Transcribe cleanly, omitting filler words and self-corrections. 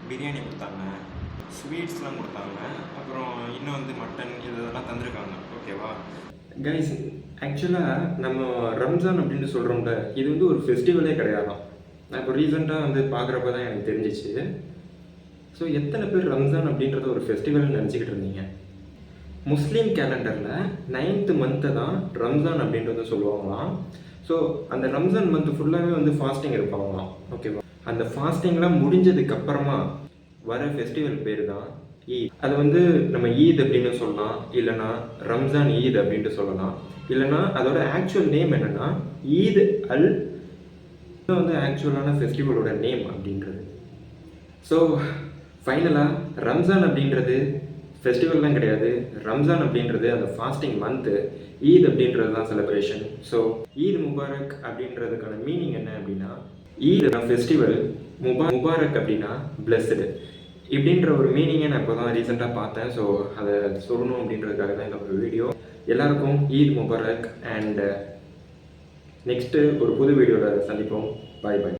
பிரியாணி கொடுத்தாங்க, ஸ்வீட்ஸ்லாம் கொடுத்தாங்க, அப்புறம் இன்னும் வந்து மட்டன் இதெல்லாம் தந்திருக்காங்க. ஓகேவா கைஸ்? ஆக்சுவலாக நம்ம ரம்ஜான் அப்படின்னு சொல்கிறோம்ல, இது வந்து ஒரு ஃபெஸ்டிவலே கிடையாதான். நான் இப்போ ரீசெண்டாக வந்து பார்க்குறப்ப தான் எனக்கு தெரிஞ்சிச்சு. ஸோ எத்தனை பேர் ரம்ஜான் அப்படின்றத ஒரு ஃபெஸ்டிவல்னு நினச்சிக்கிட்டு இருந்தீங்க? முஸ்லீம் கேலண்டரில் 9th மந்த்தை தான் ரம்ஜான் அப்படின்றத சொல்லுவாங்களாம். ஸோ அந்த ரம்ஜான் மந்த் ஃபுல்லாகவே வந்து ஃபாஸ்டிங் இருப்பாங்களாம். ஓகேவா? அந்த ஃபாஸ்டிங்லாம் முடிஞ்சதுக்கப்புறமா வர ஃபெஸ்டிவல் பேர் தான் ஈத். அது வந்து நம்ம ஈத் அப்படின்னு சொல்லலாம், இல்லைனா ரம்ஜான் ஈத் அப்படின்ட்டு சொல்லலாம், இல்லைனா அதோட ஆக்சுவல் நேம் என்னென்னா ஈத் அல் வந்து ஆக்சுவலான ஃபெஸ்டிவலோட நேம் அப்படின்றது. ஸோ ஃபைனலாக ரம்ஜான் அப்படின்றது ஃபெஸ்டிவல்லாம் கிடையாது. ரம்ஜான் அப்படின்றது அந்த ஃபாஸ்டிங் மந்த்து. ஈத் அப்படின்றது தான் செலிப்ரேஷன். ஸோ ஈத் முபாரக் அப்படின்றதுக்கான மீனிங் என்ன அப்படின்னா, ஈத் ஃபெஸ்டிவல், முபாரக் அப்படின்னா பிளஸ்டு இப்படின்ற ஒரு மீனிங்கை நான் இப்போ தான் ரீசெண்டாக பார்த்தேன். ஸோ அதை சொல்லணும் அப்படின்றதுக்காக தான் இந்த ஒரு வீடியோ. எல்லாருக்கும் ஈத் முபாரக். அண்ட் நெக்ஸ்ட்டு ஒரு புது வீடியோவில் சந்திப்போம். பாய் பாய்.